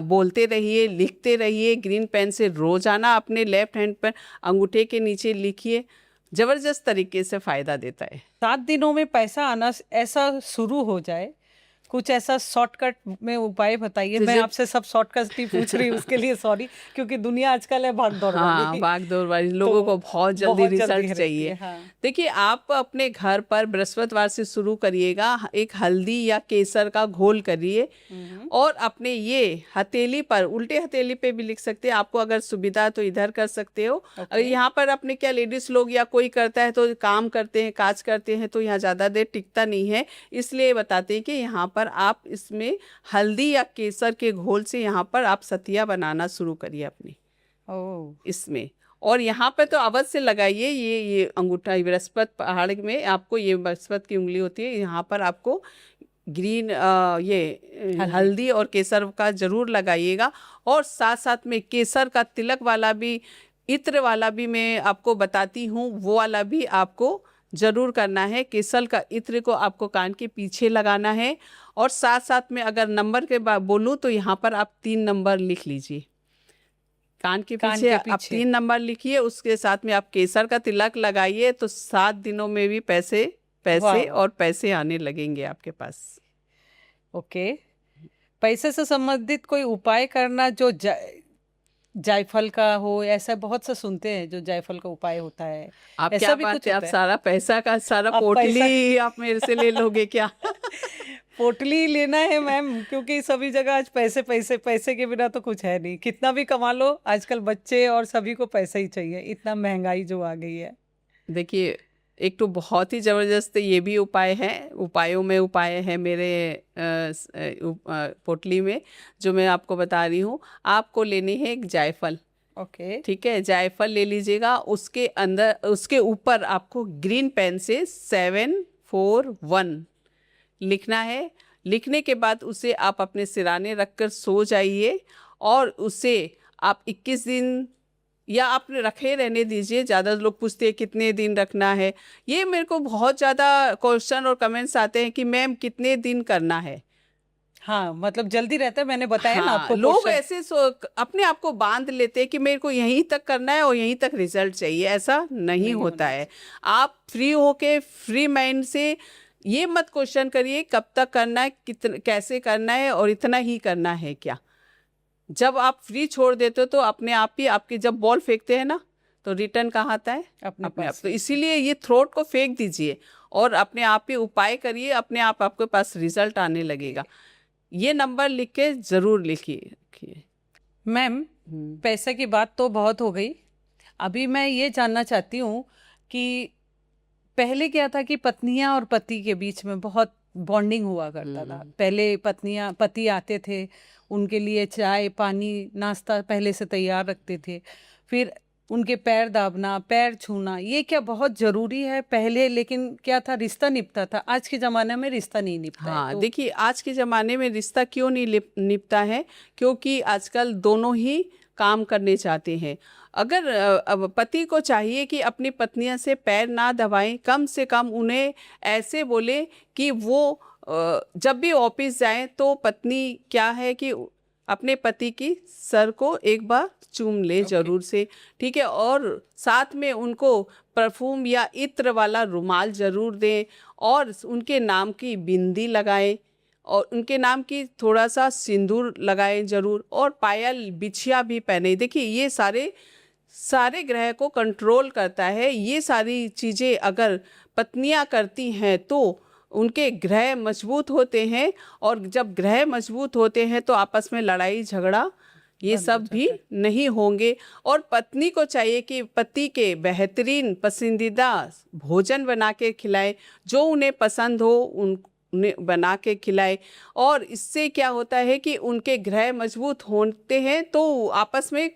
बोलते रहिए, लिखते रहिए, ग्रीन पेन से रोजाना अपने लेफ्ट हैंड पर अंगूठे के नीचे लिखिए, ज़बरदस्त तरीके से फ़ायदा देता है। 7 दिनों में पैसा आना ऐसा शुरू हो जाए, कुछ ऐसा शॉर्टकट में उपाय बताइए। मैं आपसे सब शॉर्टकट ही पूछ रही हूँ, उसके लिए सॉरी, क्योंकि दुनिया आजकल है भाग दौड़ हाँ, वाली। भाग दौड़ वाली, लोगों को बहुत जल्दी रिजल्ट चाहिए। हाँ। देखिए, आप अपने घर पर बृहस्पतिवार से शुरू करिएगा, एक हल्दी या केसर का घोल करिए और अपने ये हथेली पर, उल्टे हथेली पे भी लिख सकते हैं, आपको अगर सुविधा तो इधर कर सकते हो। अगर यहाँ पर अपने क्या लेडीज लोग या कोई करता है तो काम करते हैं, काज करते हैं, तो यहाँ ज़्यादा देर टिकता नहीं है, इसलिए बताते हैं कि यहाँ पर आप इसमें हल्दी या केसर के घोल से यहाँ पर आप सतिया बनाना शुरू करिए अपनी इसमें। और यहाँ पे तो अवश्य लगाइए ये अंगूठा, बृहस्पति पहाड़ में आपको ये बृहस्पति की उंगली होती है, यहाँ पर आपको ग्रीन ये हल्दी और केसर का जरूर लगाइएगा। और साथ साथ में केसर का तिलक वाला भी, इत्र वाला भी मैं आपको बताती हूँ, वो वाला भी आपको जरूर करना है। केसर का इत्र को आपको कान के पीछे लगाना है। और साथ साथ में अगर नंबर के बाद बोलूँ तो यहाँ पर आप 3 नंबर लिख लीजिए, कान के पीछे आप 3 नंबर लिखिए, उसके साथ में आप केसर का तिलक लगाइए, तो 7 दिनों में भी पैसे और पैसे आने लगेंगे आपके पास। ओके। पैसे से संबंधित कोई उपाय करना जो जायफल का हो, ऐसा बहुत से सुनते हैं जो जायफल का उपाय होता है। आप ऐसा क्या भी बात कुछ है, आप सारा पैसा का सारा पोटली आप मेरे से ले लोगे क्या? पोटली लेना है मैम, क्योंकि सभी जगह आज पैसे पैसे पैसे के बिना तो कुछ है नहीं। कितना भी कमा लो, आजकल बच्चे और सभी को पैसा ही चाहिए, इतना महंगाई जो आ गई है। देखिए, एक तो बहुत ही ज़बरदस्त ये भी उपाय है, उपायों में उपाय है मेरे पोटली में, जो मैं आपको बता रही हूँ। आपको लेनी है एक जायफल। ओके। ठीक है, जायफल ले लीजिएगा, उसके अंदर, उसके ऊपर आपको ग्रीन पेन से 741 लिखना है। लिखने के बाद उसे आप अपने सिराने रखकर सो जाइए और उसे आप 21 दिन या आप रखे रहने दीजिए। ज़्यादा लोग पूछते हैं कितने दिन रखना है, ये मेरे को बहुत ज़्यादा क्वेश्चन और कमेंट्स आते हैं कि मैम कितने दिन करना है। हाँ, मतलब जल्दी रहता है, मैंने बताया ना आपको। लोग ऐसे अपने आप को बांध लेते हैं कि मेरे को यहीं तक करना है और यहीं तक रिजल्ट चाहिए, ऐसा नहीं होता है। आप फ्री होके, फ्री माइंड से ये मत क्वेश्चन करिए कब तक करना है, कैसे करना है और इतना ही करना है क्या। जब आप फ्री छोड़ देते हो तो अपने आप ही आपके, जब बॉल फेंकते हैं ना तो रिटर्न कहाँ आता है? अपने आप। तो इसीलिए ये थ्रोट को फेंक दीजिए और अपने आप ही उपाय करिए, अपने आप आपके पास रिजल्ट आने लगेगा। ये नंबर लिख के जरूर लिखिए। मैम, पैसे की बात तो बहुत हो गई, अभी मैं ये जानना चाहती हूँ कि पहले क्या था कि पत्नियां और पति के बीच में बहुत बॉन्डिंग हुआ करता था। पहले पति आते थे, उनके लिए चाय पानी नाश्ता पहले से तैयार रखते थे, फिर उनके पैर दाबना, पैर छूना, ये क्या बहुत ज़रूरी है पहले, लेकिन क्या था, रिश्ता निपटा था। आज के ज़माने में रिश्ता नहीं निपटा है। तो देखिए, आज के ज़माने में रिश्ता क्यों नहीं निपटा है? क्योंकि आजकल दोनों ही काम करने चाहते हैं। अगर अब पति को चाहिए कि अपनी पत्नियां से पैर ना दबाएं, कम से कम उन्हें ऐसे बोले कि वो जब भी ऑफिस जाएं तो पत्नी क्या है कि अपने पति की सर को एक बार चूम ले जरूर से, ठीक है। और साथ में उनको परफ्यूम या इत्र वाला रुमाल जरूर दें और उनके नाम की बिंदी लगाएं और उनके नाम की थोड़ा सा सिंदूर लगाएं जरूर, और पायल बिछिया भी पहने। देखिए, ये सारे ग्रह को कंट्रोल करता है। ये सारी चीज़ें अगर पत्नियां करती हैं तो उनके ग्रह मजबूत होते हैं, और जब ग्रह मजबूत होते हैं तो आपस में लड़ाई झगड़ा ये बंद हो सब भी जाता है। नहीं होंगे। और पत्नी को चाहिए कि पति के बेहतरीन पसंदीदा भोजन बना के खिलाए, जो उन्हें पसंद हो उन्हें बना के खिलाए। और इससे क्या होता है कि उनके ग्रह मजबूत होते हैं, तो आपस में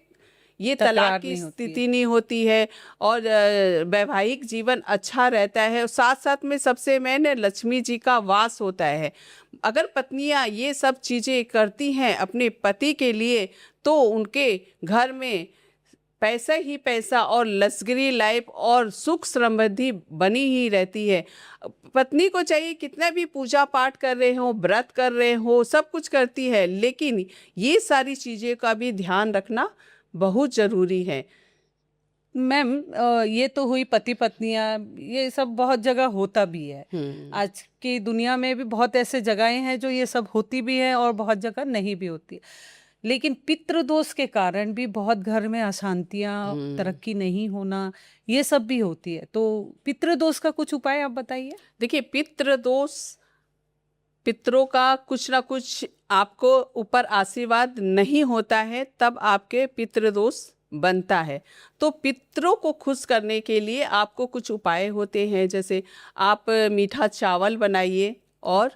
ये तलाक तकरार की नहीं होती है। स्थिति नहीं होती है, और वैवाहिक जीवन अच्छा रहता है। और साथ साथ में सबसे मेन है, लक्ष्मी जी का वास होता है। अगर पत्नियां ये सब चीज़ें करती हैं अपने पति के लिए, तो उनके घर में पैसा ही पैसा और लग्जरी लाइफ और सुख समृद्धि बनी ही रहती है। पत्नी को चाहिए कितना भी पूजा पाठ कर रहे हो, व्रत कर रहे हो, सब कुछ करती है, लेकिन ये सारी चीज़ें का भी ध्यान रखना बहुत ज़रूरी है। मैम ये तो हुई पति पत्नियां, ये सब बहुत जगह होता भी है। आज की दुनिया में भी बहुत ऐसे जगहें हैं जो ये सब होती भी है और बहुत जगह नहीं भी होती। लेकिन पितृदोष के कारण भी बहुत घर में अशांतियां, तरक्की नहीं होना, ये सब भी होती है। तो पितृदोष का कुछ उपाय आप बताइए। देखिए, पितृदोष, पितरों का कुछ ना कुछ आपको ऊपर आशीर्वाद नहीं होता है, तब आपके पितृदोष बनता है। तो पितरों को खुश करने के लिए आपको कुछ उपाय होते हैं, जैसे आप मीठा चावल बनाइए और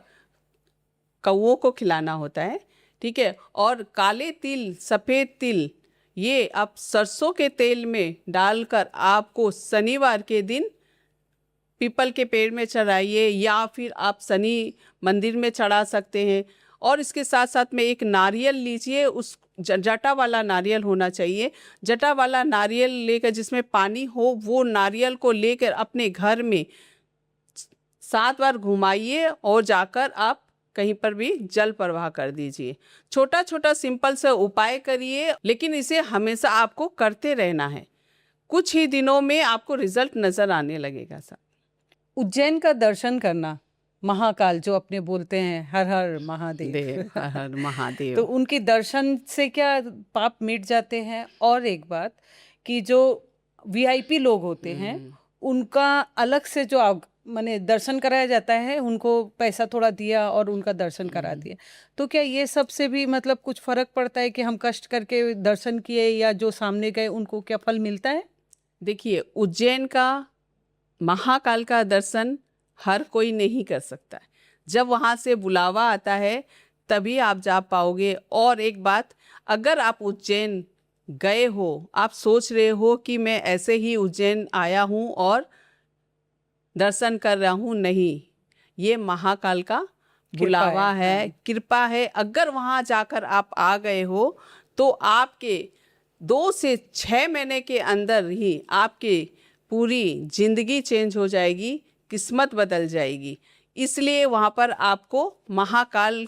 कौओं को खिलाना होता है, ठीक है। और काले तिल, सफ़ेद तिल, ये आप सरसों के तेल में डालकर आपको शनिवार के दिन पीपल के पेड़ में चढ़ाइए, या फिर आप शनि मंदिर में चढ़ा सकते हैं। और इसके साथ साथ में एक नारियल लीजिए, उस जटा वाला नारियल होना चाहिए। जटा वाला नारियल लेकर, जिसमें पानी हो, वो नारियल को लेकर अपने घर में 7 बार घुमाइए और जाकर आप कहीं पर भी जल प्रवाह कर दीजिए। छोटा छोटा सिंपल से उपाय करिए, लेकिन इसे हमेशा आपको करते रहना है। कुछ ही दिनों में आपको रिजल्ट नज़र आने लगेगा सर। उज्जैन का दर्शन करना, महाकाल जो अपने बोलते हैं, हर हर महादेव, हर हर महादेव। तो उनके दर्शन से क्या पाप मिट जाते हैं? और एक बात कि जो वीआईपी लोग होते हैं, उनका अलग से जो माने दर्शन कराया जाता है, उनको पैसा थोड़ा दिया और उनका दर्शन करा दिया, तो क्या ये सब से भी मतलब कुछ फर्क पड़ता है कि हम कष्ट करके दर्शन किए या जो सामने गए उनको क्या फल मिलता है? देखिए, उज्जैन का महाकाल का दर्शन हर कोई नहीं कर सकता है। जब वहाँ से बुलावा आता है तभी आप जा पाओगे। और एक बात, अगर आप उज्जैन गए हो, आप सोच रहे हो कि मैं ऐसे ही उज्जैन आया हूँ और दर्शन कर रहा हूँ, नहीं, ये महाकाल का बुलावा है, कृपा है। अगर वहाँ जाकर आप आ गए हो, तो आपके 2 से 6 महीने के अंदर ही आपकी पूरी जिंदगी चेंज हो जाएगी, किस्मत बदल जाएगी। इसलिए वहाँ पर आपको महाकाल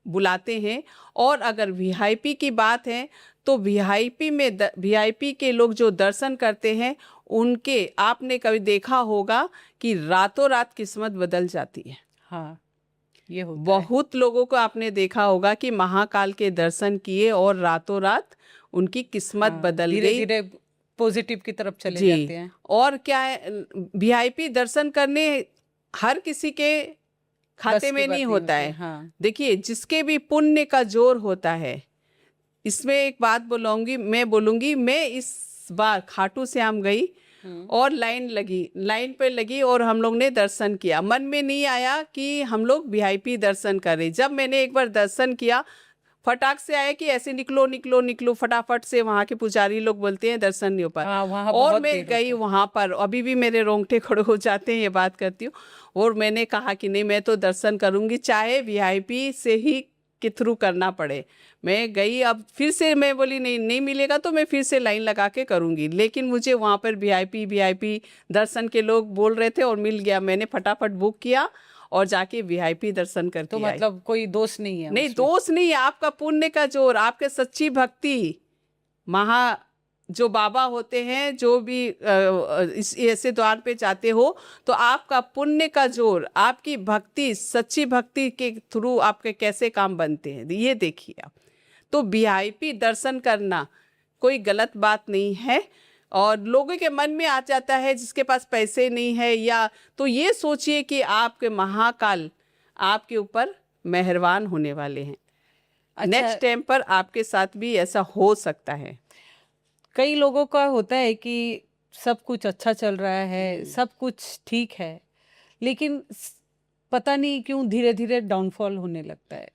बुलाते हैं। और अगर वीआईपी की बात है, तो वीआईपी में वीआईपी के लोग जो दर्शन करते हैं, उनके आपने कभी देखा होगा कि रातों रात किस्मत बदल जाती है। हाँ, ये होता है। बहुत लोगों को आपने देखा होगा कि महाकाल के दर्शन किए और रातों रात उनकी किस्मत बदल धीरे गई। धीरे पॉजिटिव की तरफ चले जी। जाते हैं। और क्या है, वीआईपी दर्शन करने हर किसी के खाते में नहीं होता है। हाँ। देखिए, जिसके भी पुण्य का जोर होता है। इसमें एक बात बोलूंगी, मैं इस बार खाटू श्याम गई और लाइन पे लगी और हम लोग ने दर्शन किया। मन में नहीं आया कि हम लोग वीआईपी दर्शन करें। जब मैंने एक बार दर्शन किया, फटाक से आया कि ऐसे निकलो निकलो निकलो, फटाफट से वहाँ के पुजारी लोग बोलते हैं दर्शन नहीं हो पाए। हाँ, वहाँ और बहुत मैं भीड़ गई वहाँ पर, अभी भी मेरे रोंगटे खड़े हो जाते हैं ये बात करती हूँ। और मैंने कहा कि नहीं, मैं तो दर्शन करूँगी, चाहे वीआईपी से ही के थ्रू करना पड़े। मैं गई, अब फिर से मैं बोली नहीं मिलेगा तो मैं फिर से लाइन लगा के करूँगी। लेकिन मुझे वहाँ पर वीआईपी दर्शन के लोग बोल रहे थे और मिल गया। मैंने फटाफट बुक किया और जाके वीआईपी दर्शन करके तो आई। मतलब कोई दोष नहीं है नहीं, उसमें? दोष नहीं है, आपका पुण्य का जोर, आपके सच्ची भक्ति। जो बाबा होते हैं, जो भी इस ऐसे द्वार पे जाते हो, तो आपका पुण्य का जोर, आपकी भक्ति, सच्ची भक्ति के थ्रू आपके कैसे काम बनते हैं, ये देखिए आप। तो वीआईपी दर्शन करना कोई गलत बात नहीं है। और लोगों के मन में आ जाता है जिसके पास पैसे नहीं है, या तो ये सोचिए कि आपके महाकाल आपके ऊपर मेहरबान होने वाले हैं। नेक्स्ट टाइम पर आपके साथ भी ऐसा हो सकता है। कई लोगों का होता है कि सब कुछ अच्छा चल रहा है, सब कुछ ठीक है, लेकिन पता नहीं क्यों धीरे धीरे डाउनफॉल होने लगता है,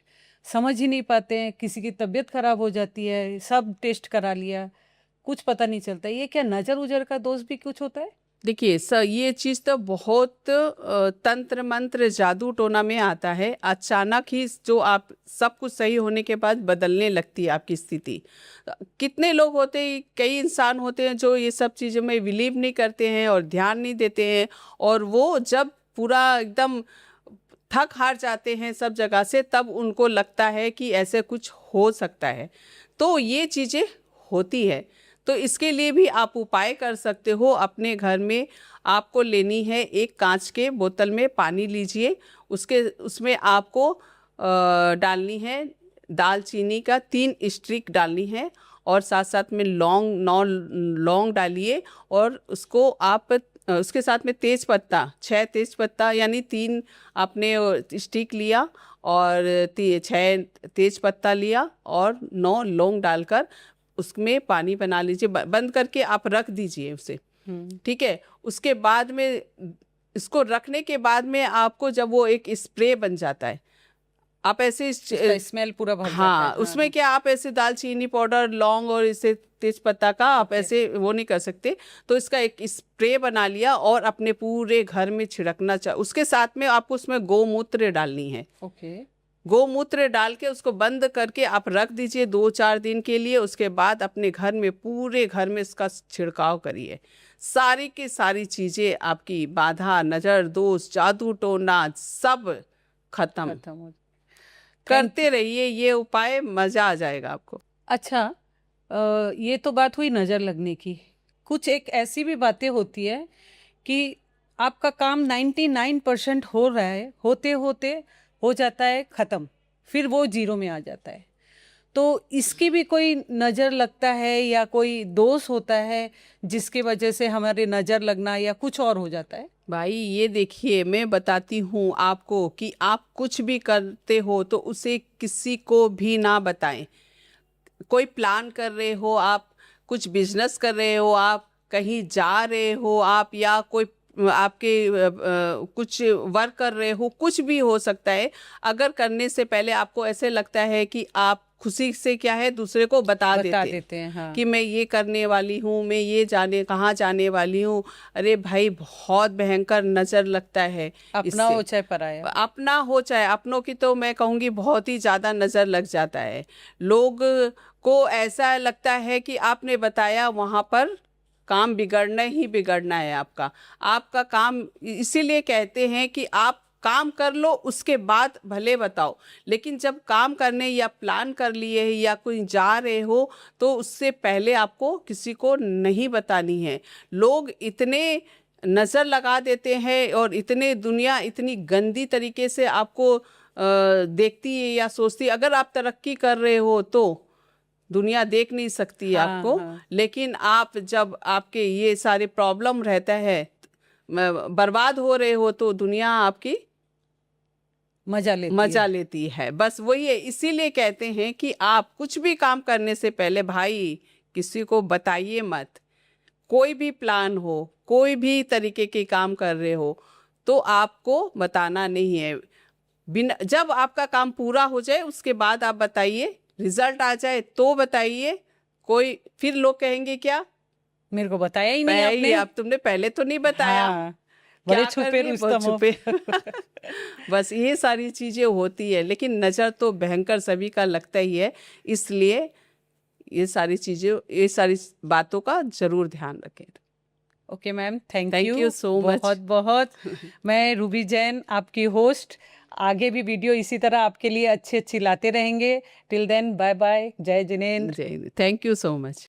समझ ही नहीं पाते हैं, किसी की तबीयत खराब हो जाती है, सब टेस्ट करा लिया, कुछ पता नहीं चलता। ये क्या नज़र उजर का दोष भी कुछ होता है? देखिए सर, ये चीज़ तो बहुत तंत्र मंत्र जादू टोना में आता है। अचानक ही जो आप सब कुछ सही होने के बाद बदलने लगती है आपकी स्थिति। कितने लोग होते हैं, कई इंसान होते हैं जो ये सब चीज़ों में बिलीव नहीं करते हैं और ध्यान नहीं देते हैं, और वो जब पूरा एकदम थक हार जाते हैं सब जगह से, तब उनको लगता है कि ऐसे कुछ हो सकता है। तो ये चीज़ें होती है। तो इसके लिए भी आप उपाय कर सकते हो। अपने घर में आपको लेनी है एक कांच के बोतल में पानी लीजिए, उसमें आपको डालनी है दालचीनी का 3 स्टिक डालनी है, और साथ साथ में लौंग 9 लौंग डालिए, और उसको आप उसके साथ में तेज पत्ता 6 तेज पत्ता, यानी 3 आपने स्टिक लिया और 6 तेज पत्ता लिया और 9 लौंग डालकर उसमें पानी बना लीजिए, बंद करके आप रख दीजिए उसे। ठीक है। उसके बाद में इसको रखने के बाद में आपको जब वो एक स्प्रे बन जाता है, आप ऐसे स्मेल पूरा भर जाता हाँ, है। उसमें क्या आप ऐसे दालचीनी पाउडर, लौंग और इसे तेज पत्ता का आप ऐसे वो नहीं कर सकते, तो इसका एक स्प्रे बना लिया और अपने पूरे घर में छिड़कना चाहिए। उसके साथ में आपको उसमें गौमूत्र डालनी है। ओके। गौमूत्र डाल के उसको बंद करके आप रख दीजिए 2-4 दिन के लिए। उसके बाद अपने घर में, पूरे घर में इसका छिड़काव करिए। सारी की सारी चीज़ें आपकी बाधा, नज़र दोष, जादू टोना सब खत्म हो। करते रहिए ये उपाय, मज़ा आ जाएगा आपको। अच्छा, ये तो बात हुई नज़र लगने की। कुछ एक ऐसी भी बातें होती है कि आपका काम 99% हो रहा है, होते होते हो जाता है ख़त्म, फिर वो 0 में आ जाता है। तो इसकी भी कोई नज़र लगता है या कोई दोष होता है जिसकी वजह से हमारे नज़र लगना या कुछ और हो जाता है? भाई ये देखिए, मैं बताती हूँ आपको कि आप कुछ भी करते हो तो उसे किसी को भी ना बताएं। कोई प्लान कर रहे हो आप, कुछ बिजनेस कर रहे हो आप, कहीं जा रहे हो आप, या कोई आपके कुछ वर्क कर रहे हो, कुछ भी हो सकता है। अगर करने से पहले आपको ऐसे लगता है कि आप खुशी से क्या है दूसरे को बता देते हैं, हाँ। कि मैं ये करने वाली हूँ, मैं ये कहाँ जाने वाली हूँ। अरे भाई, बहुत भयंकर नज़र लगता है। अपना हो चाहे पराया, अपना हो चाहे अपनों की, तो मैं कहूँगी बहुत ही ज़्यादा नज़र लग जाता है। लोग को ऐसा लगता है कि आपने बताया, वहाँ पर काम बिगड़ना ही बिगड़ना है आपका काम। इसीलिए कहते हैं कि आप काम कर लो, उसके बाद भले बताओ। लेकिन जब काम करने या प्लान कर लिए या कोई जा रहे हो, तो उससे पहले आपको किसी को नहीं बतानी है। लोग इतने नज़र लगा देते हैं और दुनिया इतनी गंदी तरीके से आपको देखती है या सोचती है। अगर आप तरक्की कर रहे हो तो दुनिया देख नहीं सकती है आपको। लेकिन आप जब आपके ये सारे प्रॉब्लम रहता है, बर्बाद हो रहे हो, तो दुनिया आपकी मजा लेती है। बस वही है। इसीलिए कहते हैं कि आप कुछ भी काम करने से पहले भाई किसी को बताइए मत। कोई भी प्लान हो, कोई भी तरीके के काम कर रहे हो, तो आपको बताना नहीं है। जब आपका काम पूरा हो जाए उसके बाद आप बताइए, रिजल्ट आ जाए तो बताइए। कोई फिर लोग कहेंगे क्या, मेरे को बताया ही नहीं आपने। आप तुमने पहले तो नहीं बताया। हाँ, बड़े छुपे रुस्तम हो। बस ये सारी चीजें होती है। लेकिन नज़र तो भयंकर सभी का लगता ही है। इसलिए ये सारी बातों का जरूर ध्यान रखें। Okay ma'am, thank you so much. बहुत बहुत। मैं रूबी जैन, आपकी होस्ट। आगे भी वीडियो इसी तरह आपके लिए अच्छी लाते रहेंगे। टिल देन, बाय बाय, जय Jinendra. Thank you so much.